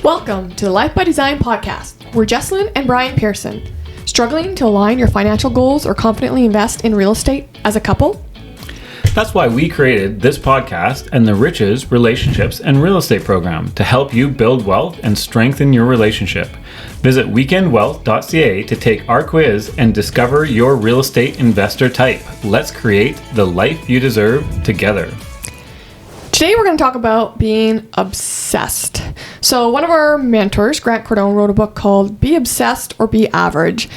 Welcome to the Life by Design podcast. We're Jessilyn and Brian Persson. Struggling to align your financial goals or confidently invest in real estate as a couple? That's why we created this podcast and the Riches, Relationships, and Real Estate program to help you build wealth and strengthen your relationship. Visit weekendwealth.ca to take our quiz and discover your real estate investor type. Let's create the life you deserve together. Today we're going to talk about being obsessed. So one of our mentors, Grant Cardone, wrote a book called Be Obsessed or Be Average.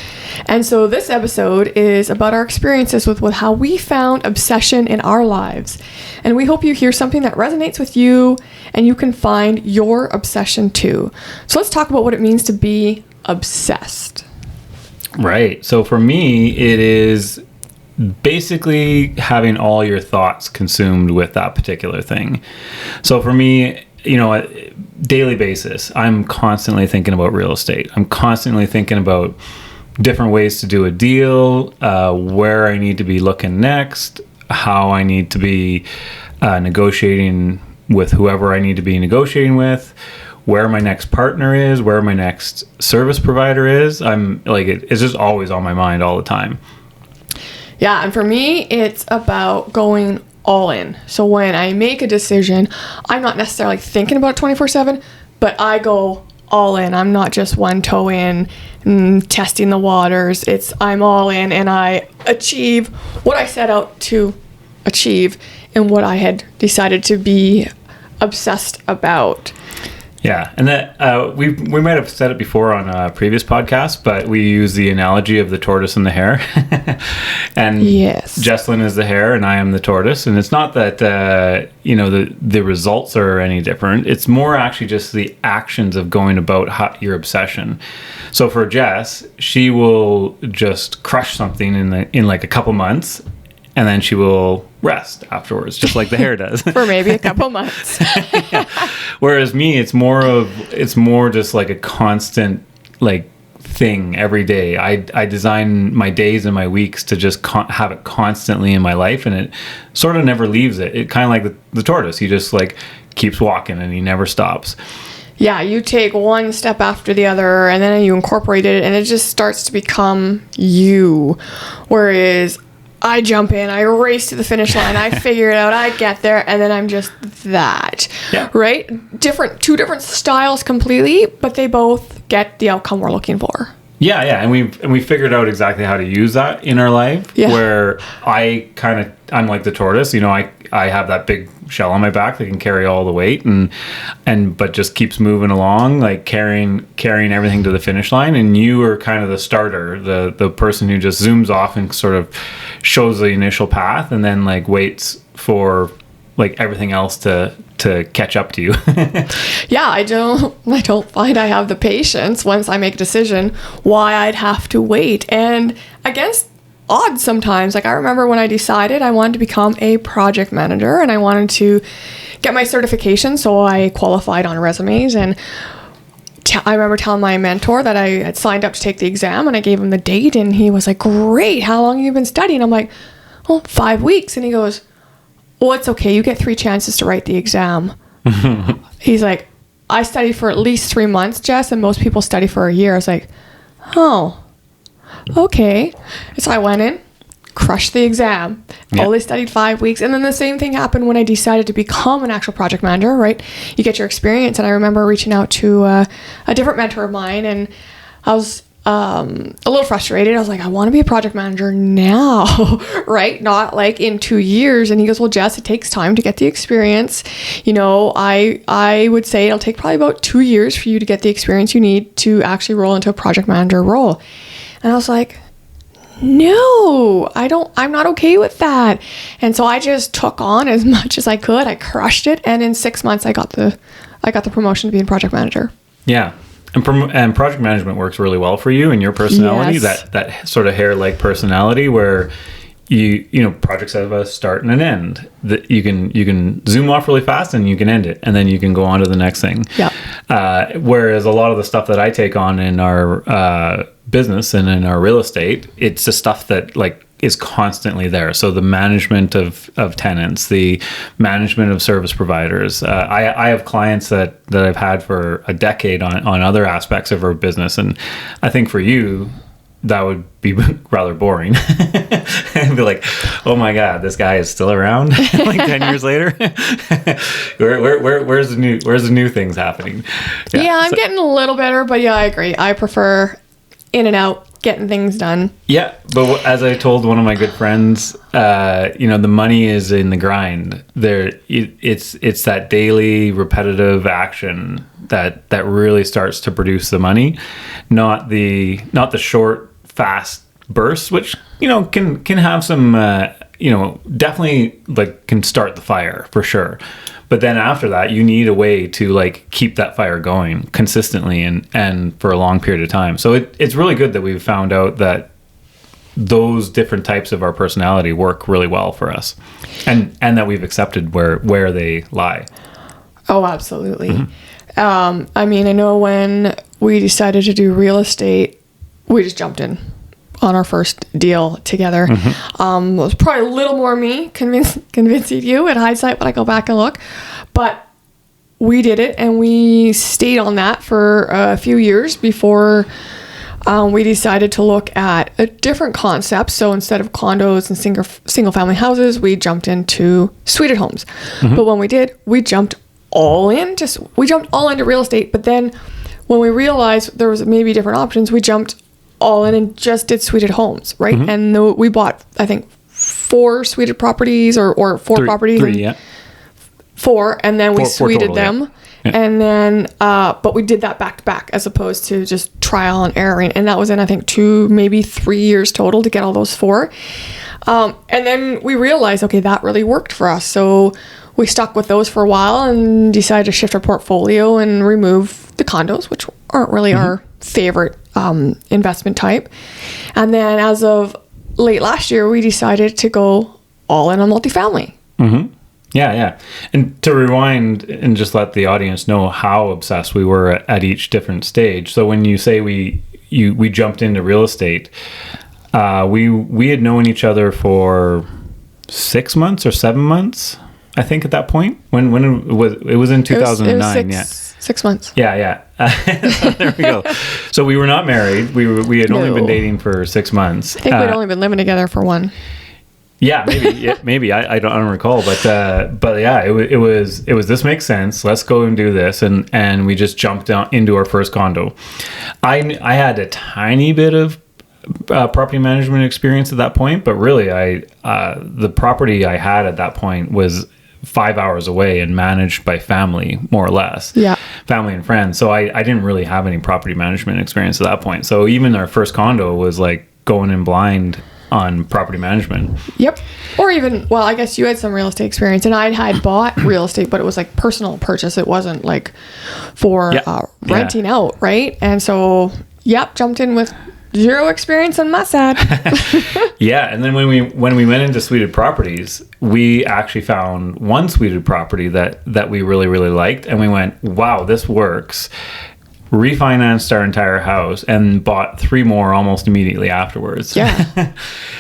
And so this episode is about our experiences with how we found obsession in our lives. And we hope you hear something that resonates with you and you can find your obsession too. So let's talk about what it means to be obsessed. Right. So for me, it is basically having all your thoughts consumed with that particular thing. So for me, daily basis, I'm constantly thinking about real estate. I'm constantly thinking about different ways to do a deal, where I need to be looking next, how I need to be negotiating with whoever I need to be negotiating with, where my next partner is, where my next service provider is. It's just always on my mind all the time. Yeah, and for me, it's about going all in. So when I make a decision, I'm not necessarily thinking about it 24/7, but I go all in. I'm not just one toe in and testing the waters. I'm all in and I achieve what I set out to achieve and what I had decided to be obsessed about. Yeah, and that we might have said it before on a previous podcast, but we use the analogy of the tortoise and the hare. And yes, Jessilyn is the hare and I am the tortoise. And it's not that the results are any different. It's more actually just the actions of going about your obsession. So for Jess, she will just crush something in like a couple months, and then she will rest afterwards, just like the hare does. For maybe a couple months. Yeah. Whereas me, it's more just like a constant thing every day. I design my days and my weeks to just have it constantly in my life, and it sort of never leaves it. It kind of like the tortoise. He just keeps walking and he never stops. Yeah, you take one step after the other and then you incorporate it and it just starts to become you. Whereas I jump in, I race to the finish line, I figure it out, I get there, and then I'm just that. Yeah. Right? Two different styles completely, but they both get the outcome we're looking for. Yeah, and we figured out exactly how to use that in our life. Yeah. Where I'm like the tortoise, I have that big shell on my back that can carry all the weight but just keeps moving along, carrying everything to the finish line. And you are kind of the starter, the person who just zooms off and sort of shows the initial path and then waits for everything else to catch up to you. Yeah, I don't find I have the patience once I make a decision why I'd have to wait. And against odds sometimes. I remember when I decided I wanted to become a project manager and I wanted to get my certification, so I qualified on resumes. And I remember telling my mentor that I had signed up to take the exam, and I gave him the date, and he was like, "Great, how long have you been studying?" I'm like, "Oh, 5 weeks." And he goes, "Well, it's okay. You get 3 chances to write the exam." He's like, "I studied for at least 3 months, Jess, and most people study for a year." I was like, "Oh, okay." So I went in, crushed the exam. Yep. Only studied 5 weeks. And then the same thing happened when I decided to become an actual project manager, right? You get your experience. And I remember reaching out to a different mentor of mine, and I was a little frustrated. I was like, I want to be a project manager now, right? Not in 2 years. And he goes, "Well, Jess, it takes time to get the experience. I would say it'll take probably about 2 years for you to get the experience you need to actually roll into a project manager role." And I was like, "No, I'm not okay with that." And so I just took on as much as I could. I crushed it. And in 6 months, I got the promotion to being project manager. Yeah. And project management works really well for you and your personality, yes. That sort of hare-like personality where projects have a start and an end. That you can zoom off really fast and you can end it, and then you can go on to the next thing. Yeah. Whereas a lot of the stuff that I take on in our business and in our real estate, it's the stuff that is constantly there. So the management of tenants, the management of service providers. I have clients that I've had for a decade on other aspects of our business. And I think for you, that would be rather boring. And be like, oh my God, this guy is still around like 10 years later. Where's the new things happening? Yeah, I'm getting a little better, but yeah, I agree. I prefer in and out, getting things done. Yeah, but as I told one of my good friends, the money is in the grind. It's that daily repetitive action that really starts to produce the money, not the short, fast bursts, which can have some definitely like can start the fire for sure. But then after that, you need a way to like keep that fire going consistently and for a long period of time. So it's really good that we've found out that those different types of our personality work really well for us, and that we've accepted where they lie. Oh, absolutely. Mm-hmm. I mean, I know when we decided to do real estate, we just jumped in on our first deal together. Mm-hmm. It was probably a little more me convincing you in hindsight when I go back and look, but we did it, and we stayed on that for a few years before we decided to look at a different concept. So instead of condos and single family houses, we jumped into suited homes. Mm-hmm. But when we did, we jumped all into real estate. But then when we realized there was maybe different options, we jumped all in and just did suited homes, right? Mm-hmm. And we bought, I think, 4 suited properties or 4 properties. 3, yeah. 4, and then we suited total, them. Yeah. And then, but we did that back to back as opposed to just trial and erroring. And that was in, I think, 2, maybe 3 years total to get all those 4. And then we realized, okay, that really worked for us. So we stuck with those for a while and decided to shift our portfolio and remove the condos, which aren't really mm-hmm. our favorite investment type. And then as of late last year, we decided to go all in on multifamily. Mm-hmm. Yeah. And to rewind and just let the audience know how obsessed we were at each different stage. So when you say we jumped into real estate, we had known each other for 6 months or 7 months, I think, at that point. When it was in 2009. It was 6 months. Yeah. So there we go. So we were not married. We had only been dating for 6 months. I think we'd only been living together for 1. Yeah, maybe. I don't recall, but yeah, it was this makes sense. Let's go and do this, and we just jumped into our first condo. I had a tiny bit of property management experience at that point, but really, the property I had at that point was 5 hours away and managed by family, more or less. Yeah, family and friends. So I didn't really have any property management experience at that point. So even our first condo was like going in blind on property management. Yep. Or even, well, I guess you had some real estate experience, and I had bought real estate, but it was like personal purchase. It wasn't like for renting out, right? And so, jumped in with 0 experience on my side. Yeah, and then when we went into suited properties, we actually found one suited property that we really, really liked, and we went, wow, this works. Refinanced our entire house and bought 3 more almost immediately afterwards. Yeah.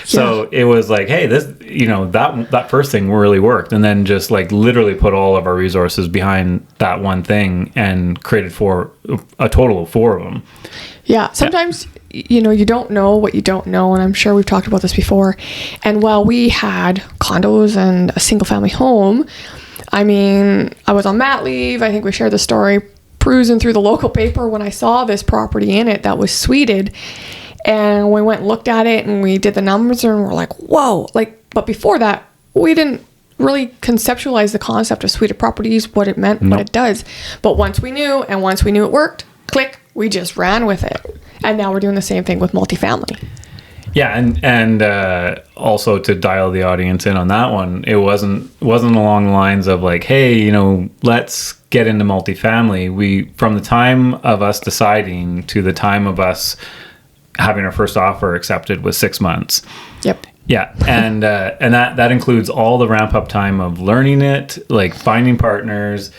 So it was like, hey, this, that first thing really worked, and then just like literally put all of our resources behind that one thing and created a total of 4 of them. Yeah. Sometimes, you don't know what you don't know. And I'm sure we've talked about this before. And while we had condos and a single family home, I mean, I was on mat leave. I think we shared the story, cruising through the local paper when I saw this property in it that was suited, and we went and looked at it and we did the numbers and we're like, whoa, but before that we didn't really conceptualize the concept of suited properties, what it meant, what it does. But once we knew it worked, click, we just ran with it. And now we're doing the same thing with multifamily. Yeah, and also to dial the audience in on that one, it wasn't along the lines of like, hey, let's get into multifamily. From the time of us deciding to the time of us having our first offer accepted was 6 months. Yep. Yeah, and that includes all the ramp up time of learning it, like finding partners,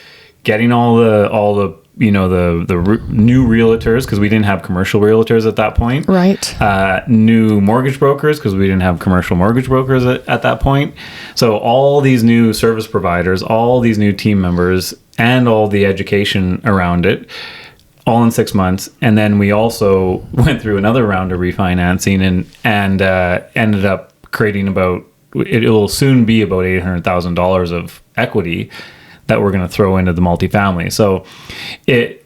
getting all the new realtors, because we didn't have commercial realtors at that point. Right. New mortgage brokers, because we didn't have commercial mortgage brokers at that point. So all these new service providers, all these new team members, and all the education around it, all in 6 months. And then we also went through another round of refinancing and ended up creating it will soon be about $800,000 of equity that we're going to throw into the multifamily. So it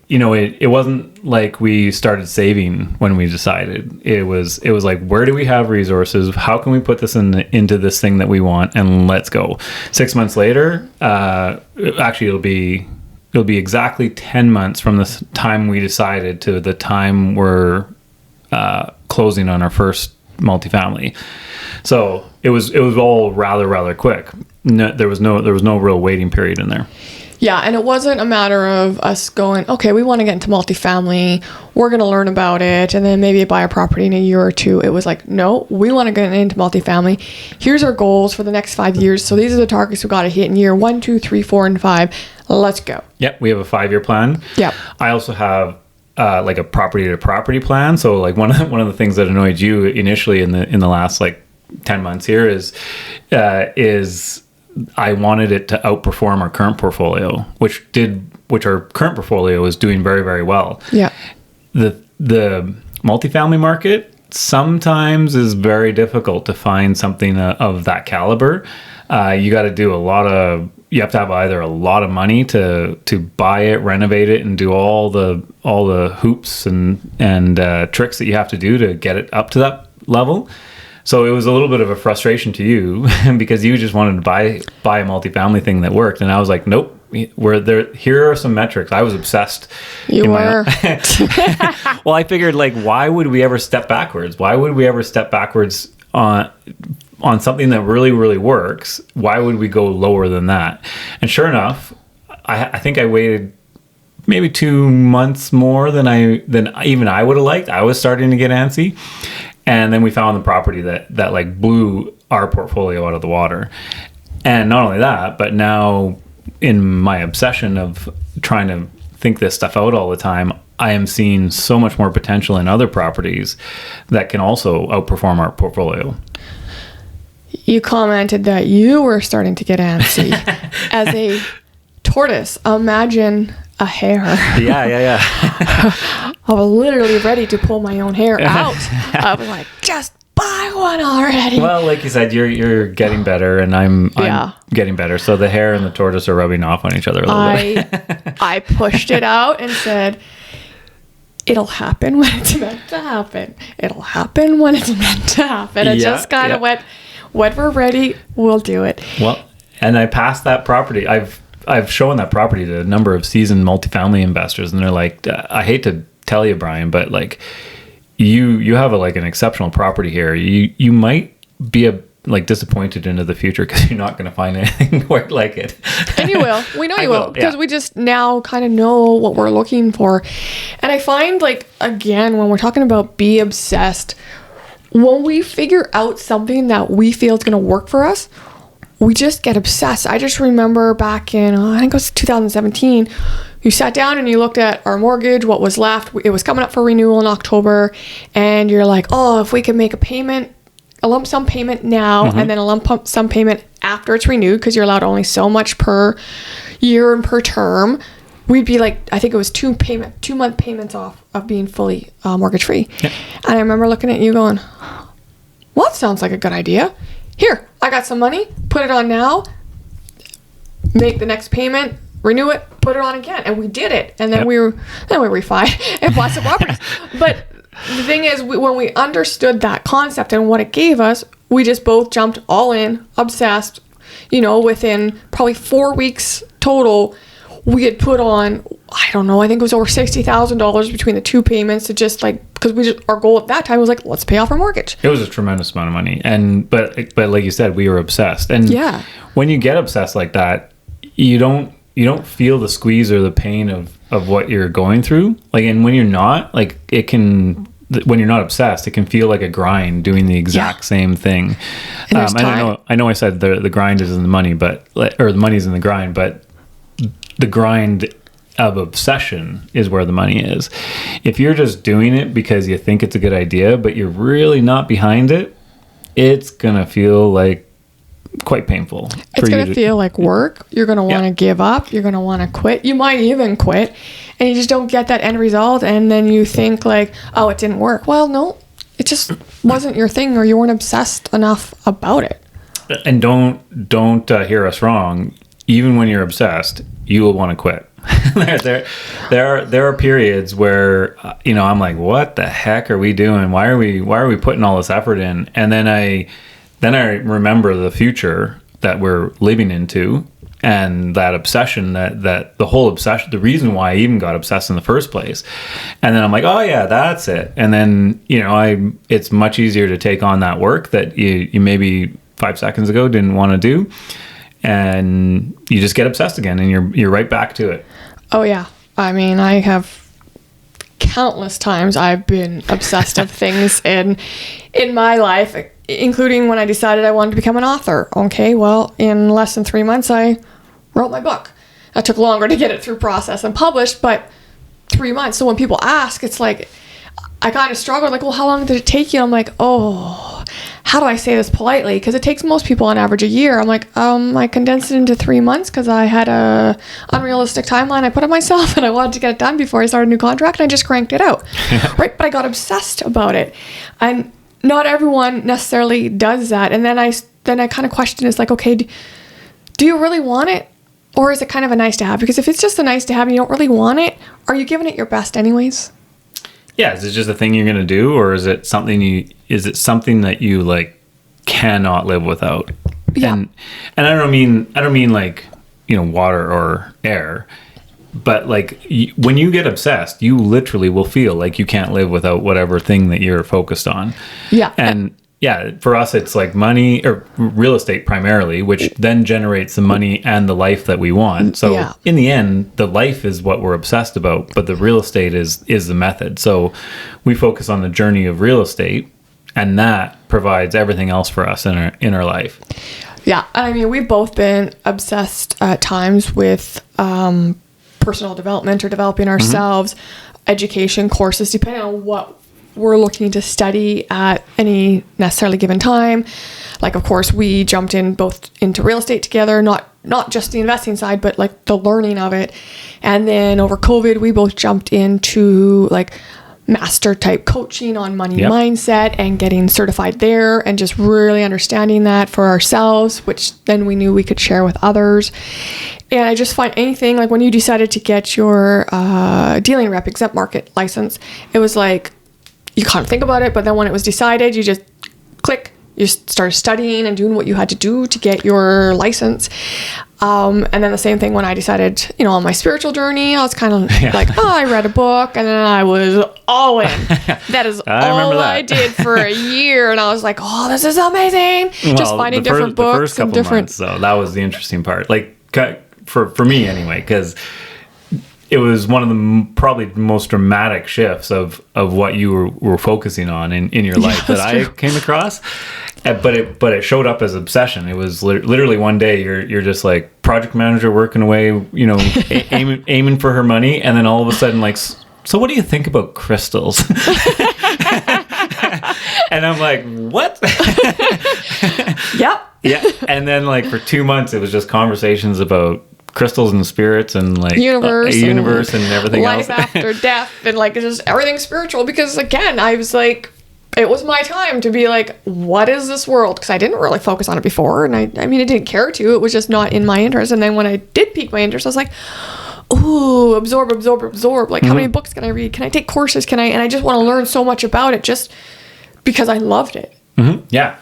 wasn't like we started saving when we decided. It was like, where do we have resources? How can we put this into this thing that we want? And let's go. 6 months later, actually it'll be exactly 10 months from the time we decided to the time we're closing on our first multifamily. So it was all rather quick. No, there was no real waiting period in there. Yeah, and it wasn't a matter of us going, okay, we want to get into multifamily, we're going to learn about it, and then maybe buy a property in a year or two. It was like, no, we want to get into multifamily. Here's our goals for the next 5 years. So these are the targets we got to hit in year 1, 2, 3, 4, and 5. Let's go. Yep, we have a 5-year plan. Yep. I also have like a property to property plan. So like one of the things that annoyed you initially in the last like 10 months here is I wanted it to outperform our current portfolio, which our current portfolio is doing very, very well. Yeah. The multifamily market sometimes is very difficult to find something of that caliber. You have to have either a lot of money to buy it, renovate it, and do all the hoops and tricks that you have to do to get it up to that level. So it was a little bit of a frustration to you because you just wanted to buy a multifamily thing that worked, and I was like, nope. We're there. Here are some metrics. I was obsessed. You were. Well, I figured, like, why would we ever step backwards? Why would we ever step backwards on something that really, really works? Why would we go lower than that? And sure enough, I think I waited maybe 2 months more than even I would have liked. I was starting to get antsy. And then we found the property that like blew our portfolio out of the water. And not only that, but now in my obsession of trying to think this stuff out all the time, I am seeing so much more potential in other properties that can also outperform our portfolio. You commented that you were starting to get antsy. As a tortoise, imagine a hare. Yeah. I was literally ready to pull my own hair out. I was like, just buy one already. Well, like you said, you're getting better, and I'm getting better. So the hare and the tortoise are rubbing off on each other a little bit. I pushed it out and said, it'll happen when it's meant to happen. It'll happen when it's meant to happen. It just kind of went, when we're ready, we'll do it. Well, and I passed that property. I've shown that property to a number of seasoned multifamily investors, and they're like, I hate to tell you, Brian, but like you have an exceptional property here. You might be disappointed into the future because you're not going to find anything quite like it. And you will. We know you will, because we just now kind of know what we're looking for. And I find, like, again, when we're talking about be obsessed, when we figure out something that we feel is going to work for us, we just get obsessed. I just remember back in, I think it was 2017, you sat down and you looked at our mortgage, what was left. It was coming up for renewal in October. And you're like, oh, if we could make a lump sum payment now, and then a lump sum payment after it's renewed, because you're allowed only so much per year and per term, we'd be like, I think it was 2-month payments off of being fully mortgage free. Yep. And I remember looking at you going, well, that sounds like a good idea. Here, I got some money, put it on now, make the next payment, renew it, put it on again. And we did it. And then we refied and bought some properties. But the thing is, when we understood that concept and what it gave us, we just both jumped all in, obsessed. Within probably 4 weeks total, we had put on, I don't know, I think it was over $60,000 between the two payments to just because our goal at that time was like, let's pay off our mortgage. It was a tremendous amount of money. But like you said, we were obsessed. And when you get obsessed like that, you don't feel the squeeze or the pain of what you're going through. And when you're not, when you're not obsessed, it can feel like a grind doing the exact same thing. I know I said the grind is in the money, or the money's in the grind, but the grind of obsession is where the money is. If you're just doing it because you think it's a good idea, but you're really not behind it, it's going to feel like quite painful. It's going to feel like work. You're going to want to give up. You're going to want to quit. You might even quit, and you just don't get that end result. And then you think like, oh, it didn't work. Well, no, it just wasn't your thing, or you weren't obsessed enough about it. And don't hear us wrong. Even when you're obsessed, you will want to quit. there are periods where I'm like, what the heck are we doing? Why are we putting all this effort in? And then I remember the future that we're living into, and that obsession, that the whole obsession, the reason why I even got obsessed in the first place. And then I'm like, oh yeah, that's it. And then it's much easier to take on that work that you maybe 5 seconds ago didn't want to do. And you just get obsessed again, and you're right back to it. Oh yeah. I mean, I have countless times I've been obsessed of things in my life, including when I decided I wanted to become an author. Okay, well, in less than 3 months, I wrote my book. It took longer to get it through process and published, but 3 months. So when people ask, it's like, I kind of struggled, like, well, how long did it take you? I'm like, oh, how do I say this politely? Because it takes most people on average a year. I'm like, I condensed it into 3 months because I had a unrealistic timeline I put on myself, and I wanted to get it done before I started a new contract, and I just cranked it out. Right? But I got obsessed about it. And not everyone necessarily does that. And then I kind of question, it's like, okay, do you really want it? Or is it kind of a nice to have? Because if it's just a nice to have and you don't really want it, are you giving it your best anyways? Yeah, is it just a thing you're going to do, or is it something that you like cannot live without? Yeah. And I don't mean like, water or air, but like when you get obsessed, you literally will feel like you can't live without whatever thing that you're focused on. Yeah. And yeah, for us, it's like money or real estate primarily, which then generates the money and the life that we want. So in the end, the life is what we're obsessed about, but the real estate is the method. So we focus on the journey of real estate, and that provides everything else for us in our life. Yeah. I mean, we've both been obsessed at times with personal development or developing ourselves, education courses, depending on what we're looking to study at any necessarily given time. Like, of course, we jumped in both into real estate together, not just the investing side, but like the learning of it. And then over COVID, we both jumped into like master type coaching on money mindset and getting certified there, and just really understanding that for ourselves, which then we knew we could share with others. And I just find anything, like when you decided to get your dealing rep exempt market license, it was like, you can't think about it, but then when it was decided, you just click, you started studying and doing what you had to do to get your license. And then the same thing when I decided, on my spiritual journey, I was kind of like, I read a book, and then I was all in. That is all I did for a year. And I was like, oh, this is amazing. Well, just finding different books. The first couple months, though, that was the interesting part. Like, for me anyway, because it was one of the probably most dramatic shifts of what you were focusing on in your life that I came across. But it showed up as obsession. It was literally one day you're just like project manager working away, aiming for her money, and then all of a sudden like, so what do you think about crystals? And I'm like, what? Yep. Yeah. And then like for 2 months it was just conversations about crystals and spirits and like universe and everything life else. After death, and like just everything spiritual, because again, I was like, it was my time to be like, what is this world? Because I didn't really focus on it before, and I mean I didn't care to, it was just not in my interest. And then when I did pique my interest, I was like, ooh, absorb, like how many books can I read, can I take courses, and I just want to learn so much about it just because I loved it. Mm-hmm. Yeah.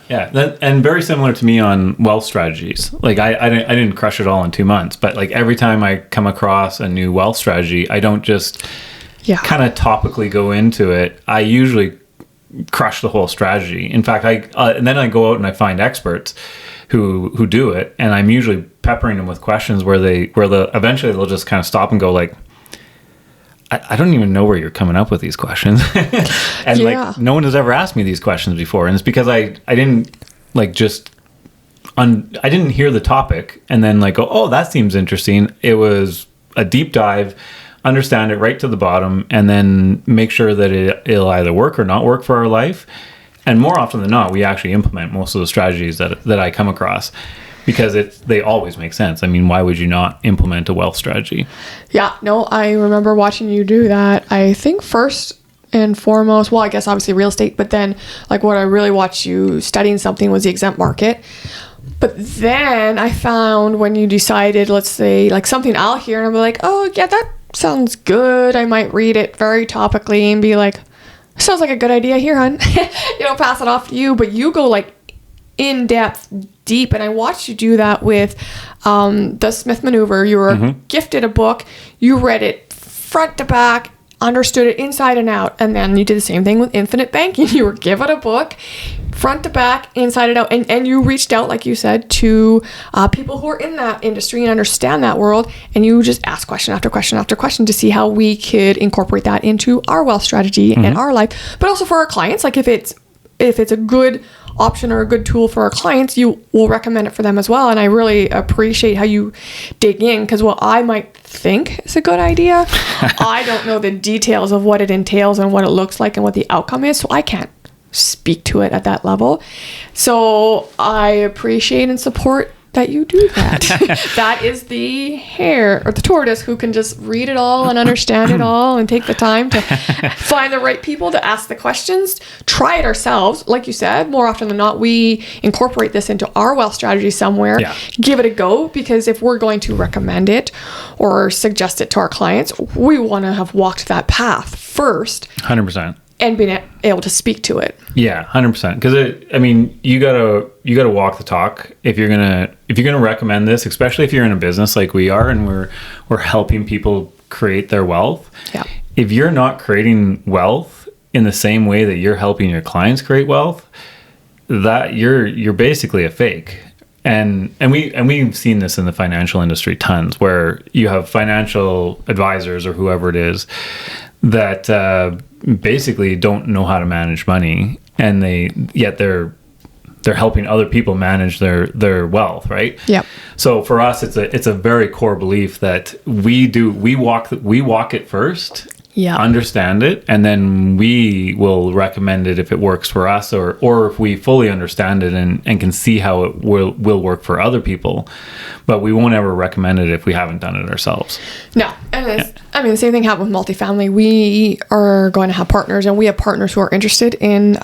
And very similar to me on wealth strategies. Like I didn't crush it all in 2 months, but like every time I come across a new wealth strategy, I don't just kind of topically go into it. I usually crush the whole strategy. In fact, and then I go out and I find experts who do it, and I'm usually peppering them with questions where eventually they'll just kind of stop and go like, I don't even know where you're coming up with these questions. And like no one has ever asked me these questions before, and it's because I didn't like I didn't hear the topic and then like go, oh, that seems interesting. It was a deep dive understand it right to the bottom, and then make sure that it'll either work or not work for our life. And more often than not, we actually implement most of the strategies that I come across, because they always make sense. I mean, why would you not implement a wealth strategy? Yeah, no, I remember watching you do that. I think first and foremost, well, I guess obviously real estate, but then like what I really watched you studying something was the exempt market. But then I found when you decided, let's say like something I'll hear and I'll be like, oh yeah, that sounds good. I might read it very topically and be like, sounds like a good idea here, hon. Pass it off to you. But you go like in depth, deep. And I watched you do that with the Smith Maneuver. You were gifted a book. You read it front to back, understood it inside and out. And then you did the same thing with infinite banking. You were given a book front to back, inside and out. And you reached out, like you said, to people who are in that industry and understand that world. And you just asked question after question after question to see how we could incorporate that into our wealth strategy and our life. But also for our clients, like if it's a good option or a good tool for our clients, you will recommend it for them as well. And I really appreciate how you dig in, because what I might think is a good idea, I don't know the details of what it entails and what it looks like and what the outcome is, so I can't speak to it at that level. So I appreciate and support that you do that. That is the hare or the tortoise who can just read it all and understand it all and take the time to find the right people to ask the questions, try it ourselves. Like you said, more often than not, we incorporate this into our wealth strategy somewhere, give it a go, because if we're going to recommend it or suggest it to our clients, we want to have walked that path first. 100%. And being able to speak to it. Yeah, 100%. Because you gotta walk the talk if you're gonna recommend this, especially if you're in a business like we are and we're helping people create their wealth. Yeah. If you're not creating wealth in the same way that you're helping your clients create wealth, that you're basically a fake. And we've seen this in the financial industry tons, where you have financial advisors or whoever it is that basically don't know how to manage money, and they're helping other people manage their wealth, right? Yeah. So for us, it's a very core belief that we walk it first. Yeah. Understand it, and then we will recommend it if it works for us, or if we fully understand it and can see how it will work for other people. But we won't ever recommend it if we haven't done it ourselves. No. And the same thing happened with multifamily. We are going to have partners, and we have partners who are interested in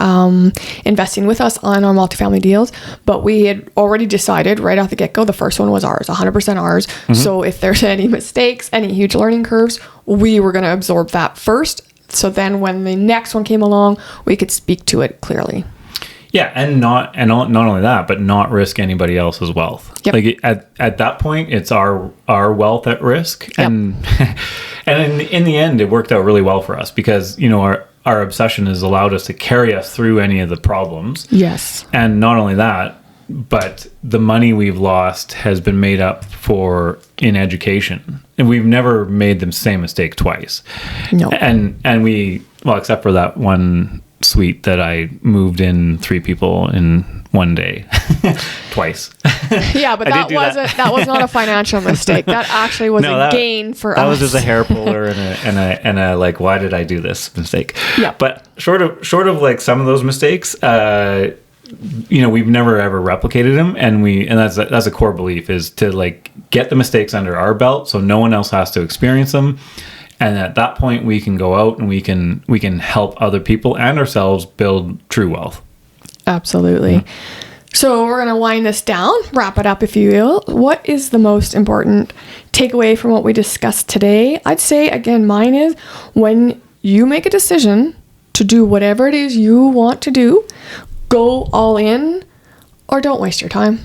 investing with us on our multifamily deals. But we had already decided right off the get-go, the first one was ours, 100% ours. Mm-hmm. So if there's any mistakes, any huge learning curves, we were going to absorb that first. So then when the next one came along, we could speak to it clearly. Yeah, and not only that, but not risk anybody else's wealth. Yep. Like at that point, it's our wealth at risk. Yep. And in the end, it worked out really well for us, because our obsession has allowed us to carry us through any of the problems. Yes. And not only that, but the money we've lost has been made up for in education, and we've never made the same mistake twice. No. And we, well, except for that one suite that I moved in 3 people in one day twice. Yeah, but that was not a financial mistake. That actually was a gain for us. That was just a hair puller and a like, why did I do this mistake? Yeah. But short of like some of those mistakes, we've never ever replicated them, and that's a core belief, is to like get the mistakes under our belt so no one else has to experience them. And at that point, we can go out and we can help other people and ourselves build true wealth. Absolutely. Mm-hmm. So we're going to wind this down, wrap it up, if you will. What is the most important takeaway from what we discussed today? I'd say, again, mine is, when you make a decision to do whatever it is you want to do, go all in, or don't waste your time.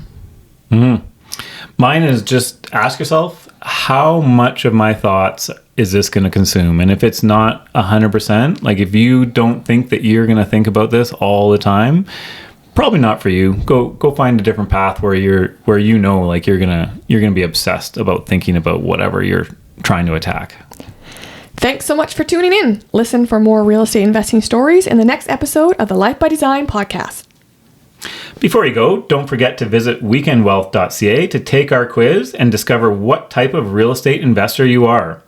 Mm-hmm. Mine is just ask yourself, how much of my thoughts is this going to consume? And if it's not 100%, like if you don't think that you're going to think about this all the time, probably not for you. Go find a different path where you're gonna be obsessed about thinking about whatever you're trying to attack. Thanks so much for tuning in. Listen for more real estate investing stories in the next episode of the Life by Design podcast. Before you go, don't forget to visit weekendwealth.ca to take our quiz and discover what type of real estate investor you are.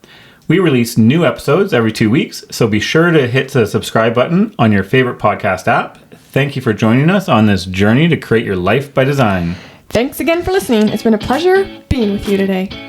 We release new episodes every 2 weeks, so be sure to hit the subscribe button on your favorite podcast app. Thank you for joining us on this journey to create your life by design. Thanks again for listening. It's been a pleasure being with you today.